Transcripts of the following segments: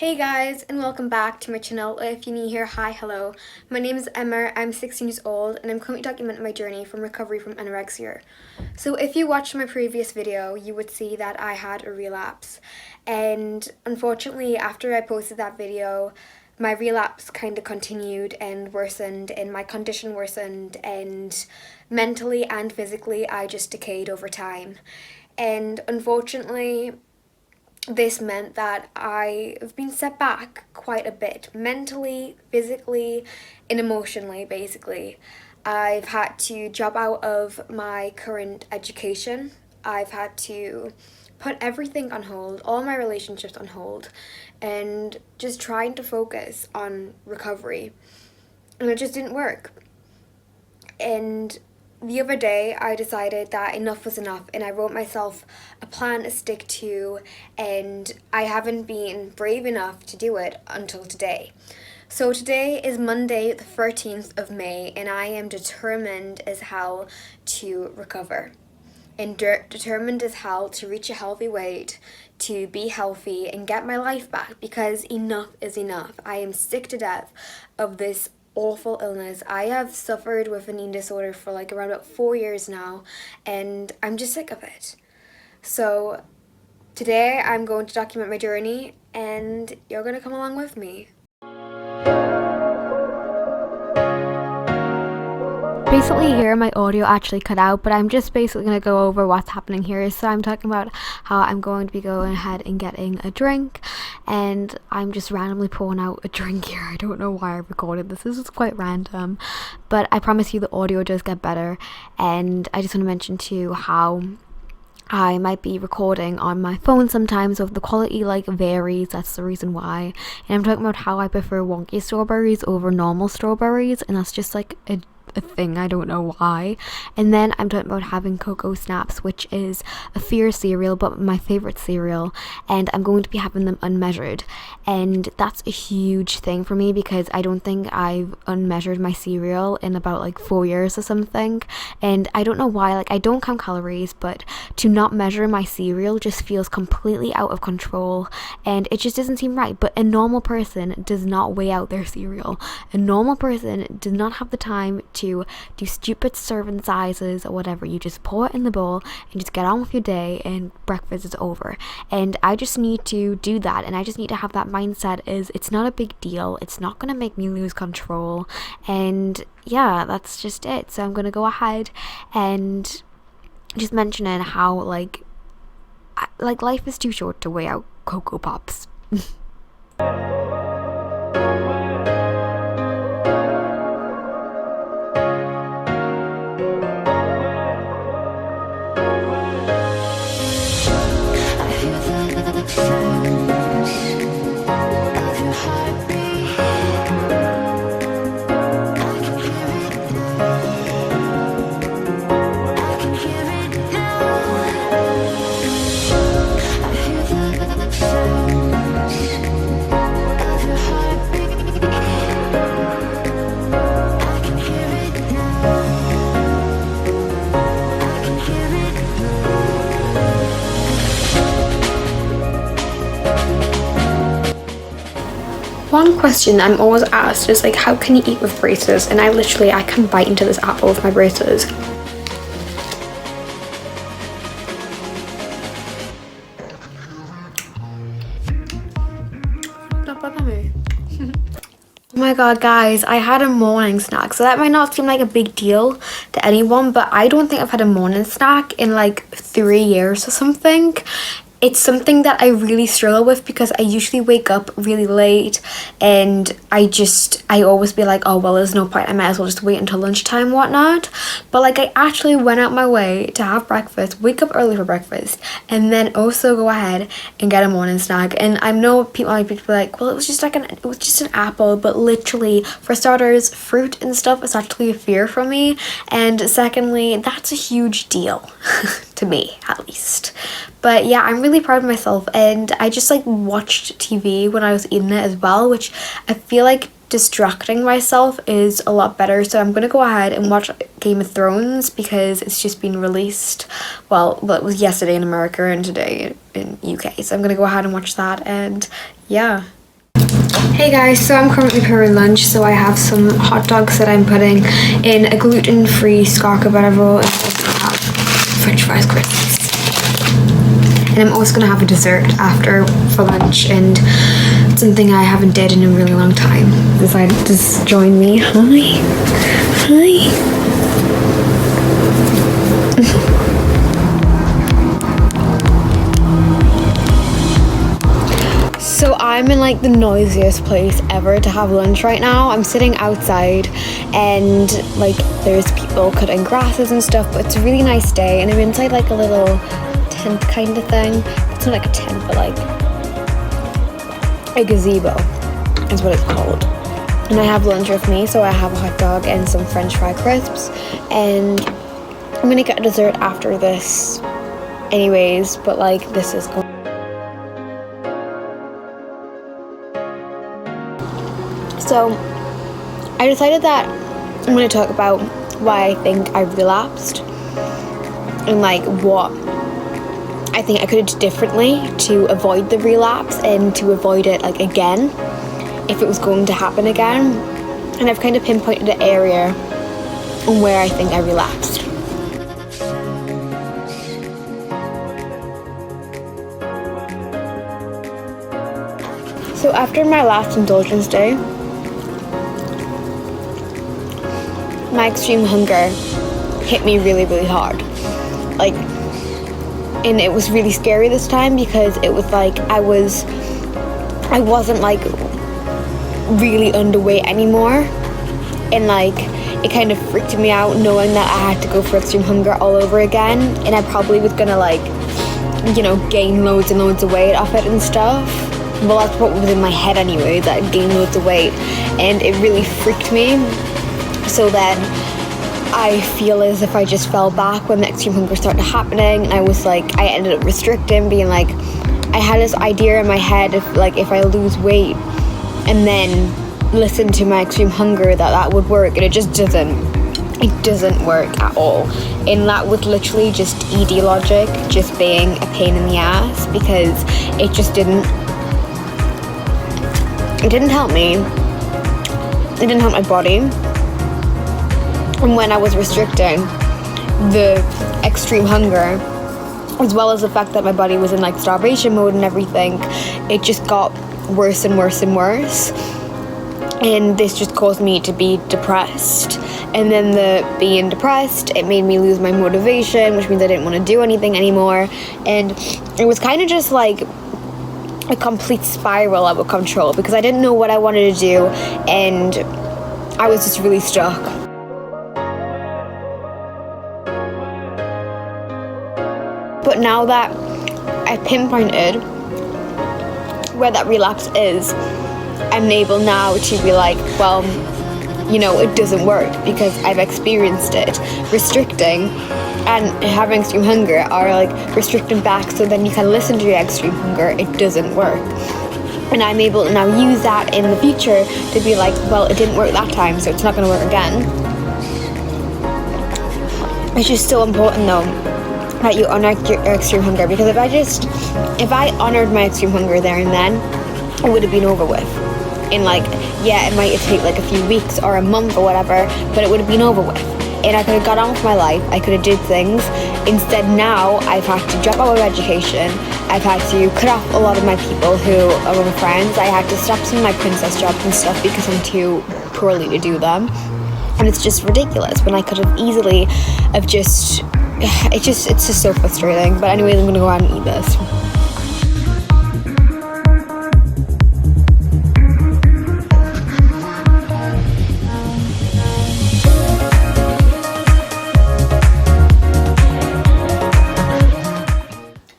Hey guys, and welcome back to my channel. If you're new here, hi, hello. My name is Emma, I'm 16 years old, and I'm currently documenting my journey from recovery from anorexia. So if you watched my previous video, you would see that I had a relapse. And unfortunately, after I posted that video, my relapse kind of continued and worsened, and my condition worsened, and mentally and physically, I just decayed over time. And unfortunately, this meant that I've been set back quite a bit, mentally, physically, and emotionally, basically. I've had to drop out of my current education. I've had to put everything on hold, all my relationships on hold, and just trying to focus on recovery. And it just didn't work. And the other day, I decided that enough was enough, and I wrote myself a plan to stick to, and I haven't been brave enough to do it until today. So today is Monday, the 13th of May, and I am determined as hell to recover. And determined as hell to reach a healthy weight, to be healthy, and get my life back, because enough is enough. I am sick to death of this awful illness. I have suffered with an eating disorder for like around about 4 years now, and I'm just sick of it. So today I'm going to document my journey, and you're going to come along with me. Basically here my audio actually cut out, but I'm just basically going to go over what's happening here. So I'm talking about how I'm going to be going ahead and getting a drink, and I'm just randomly pouring out a drink here. I don't know why I recorded this. This is quite random, but I promise you the audio does get better. And I just want to mention too how I might be recording on my phone sometimes, so if the quality like varies, that's the reason why. And I'm talking about how I prefer wonky strawberries over normal strawberries, and that's just like a thing, I don't know why. And then I'm talking about having cocoa snaps, which is a fear cereal but my favorite cereal, and I'm going to be having them unmeasured, and that's a huge thing for me because I don't think I've unmeasured my cereal in about like 4 years or something. And I don't know why, like I don't count calories, but to not measure my cereal just feels completely out of control, and it just doesn't seem right. But a normal person does not weigh out their cereal. A normal person does not have the time to do stupid serving sizes or whatever. You just pour it in the bowl and just get on with your day, and breakfast is over. And I just need to do that, and I just need to have that mindset is it's not a big deal, it's not going to make me lose control. And yeah, that's just it. So I'm going to go ahead and just mentioning how like life is too short to weigh out Cocoa Pops. One question I'm always asked is like, how can you eat with braces? And I can bite into this apple with my braces. Don't bother me. Oh my god, guys, I had a morning snack. So that might not seem like a big deal to anyone, but I don't think I've had a morning snack in like 3 years or something. It's something that I really struggle with because I usually wake up really late, and I always be like, oh well, there's no point, I might as well just wait until lunchtime and whatnot. But like I actually went out my way to have breakfast, wake up early for breakfast, and then also go ahead and get a morning snack. And I know people might be like, well, it was just an apple, but literally, for starters, fruit and stuff is actually a fear for me, and secondly, that's a huge deal to me, at least. But yeah, I'm really proud of myself, and I just like watched TV when I was eating it as well, which I feel like distracting myself is a lot better. So I'm gonna go ahead and watch Game of Thrones because it's just been released. Well, it was yesterday in America and today in UK. So I'm gonna go ahead and watch that, and yeah. Hey guys, so I'm currently preparing lunch, so I have some hot dogs that I'm putting in a gluten-free scarka butter roll, and I'm also gonna have french fries crisps. And I'm also gonna have a dessert after for lunch, and something I haven't did in a really long time. Decided to just join me. Hi. So I'm in like the noisiest place ever to have lunch right now. I'm sitting outside and like there's people cutting grasses and stuff, but it's a really nice day, and I'm inside like a little tent kind of thing. It's not like a tent, but like a gazebo is what it's called. And I have lunch with me, so I have a hot dog and some french fry crisps, and I'm gonna get a dessert after this anyways, but like this is going. So I decided that I'm going to talk about why I think I relapsed and like what I think I could have done differently to avoid the relapse and to avoid it like again if it was going to happen again. And I've kind of pinpointed an area on where I think I relapsed. So after my last indulgence day, my extreme hunger hit me really, really hard. Like, and it was really scary this time because it was like I wasn't like really underweight anymore, and like it kind of freaked me out knowing that I had to go for extreme hunger all over again, and I probably was gonna like, you know, gain loads and loads of weight off it and stuff. Well, that's what was in my head anyway, that I'd gain loads of weight, and it really freaked me. So then I feel as if I just fell back when the extreme hunger started happening, and I ended up restricting, being like, I had this idea in my head of like if I lose weight and then listen to my extreme hunger that would work, and it just doesn't work at all. And that was literally just ED logic, just being a pain in the ass, because it didn't help me. It didn't help my body. And when I was restricting the extreme hunger, as well as the fact that my body was in like starvation mode and everything, it just got worse and worse and worse. And this just caused me to be depressed. And then the being depressed, it made me lose my motivation, which means I didn't want to do anything anymore. And it was kind of just like a complete spiral out of control because I didn't know what I wanted to do, and I was just really stuck. But now that I pinpointed where that relapse is, I'm able now to be like, well, you know, it doesn't work because I've experienced it. Restricting and having extreme hunger are like restricting back, so then you can listen to your extreme hunger. It doesn't work. And I'm able to now use that in the future to be like, well, it didn't work that time, so it's not going to work again. It's just so important though that you honor your extreme hunger, because if I honored my extreme hunger there and then, it would have been over with. And like, yeah, it might take like a few weeks or a month or whatever, but it would have been over with. And I could have got on with my life, I could have did things. Instead now, I've had to drop out of education, I've had to cut off a lot of my people who are my friends, I had to stop some of my princess jobs and stuff because I'm too poorly to do them. And it's just ridiculous when I could have easily have just, it's just so frustrating. But anyways, I'm gonna go out and eat this.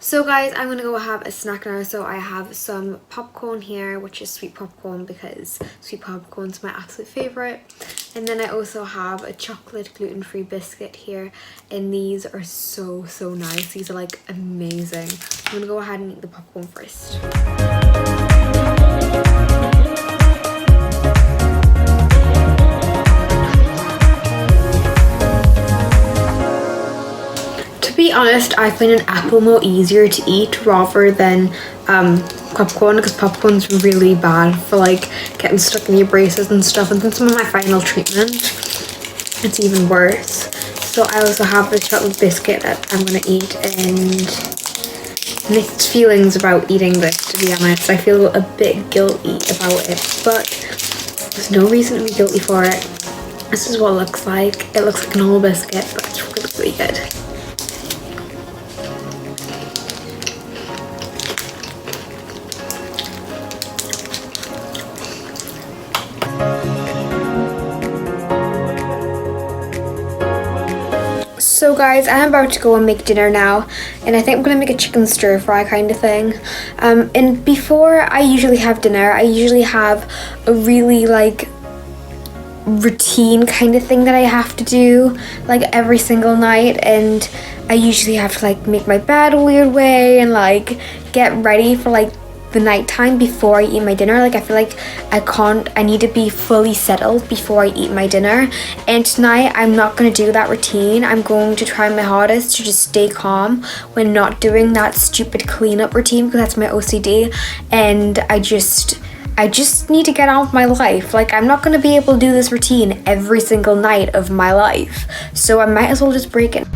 So guys, I'm gonna go have a snack now. So I have some popcorn here, which is sweet popcorn because sweet popcorn's my absolute favorite. And then I also have a chocolate gluten-free biscuit here, and these are so nice. These are like amazing. I'm gonna go ahead and eat the popcorn first. To be honest, I find an apple more easier to eat rather than popcorn, because popcorn's really bad for like getting stuck in your braces and stuff, and since I'm on my final treatment it's even worse. So I also have this chocolate biscuit that I'm gonna eat, and mixed feelings about eating this, to be honest. I feel a bit guilty about it, but there's no reason to be guilty for it. This is what it looks like. It looks like a normal biscuit, but it's really good. So guys, I'm about to go and make dinner now, and I think I'm gonna make a chicken stir fry kind of thing. And before I usually have dinner, I usually have a really like routine kind of thing that I have to do like every single night, and I usually have to like make my bed a weird way and like get ready for like the nighttime before I eat my dinner. Like I feel like I need to be fully settled before I eat my dinner, and tonight I'm not going to do that routine. I'm going to try my hardest to just stay calm when not doing that stupid cleanup routine, because that's my OCD, and I just need to get on with my life. Like I'm not going to be able to do this routine every single night of my life, so I might as well just break it.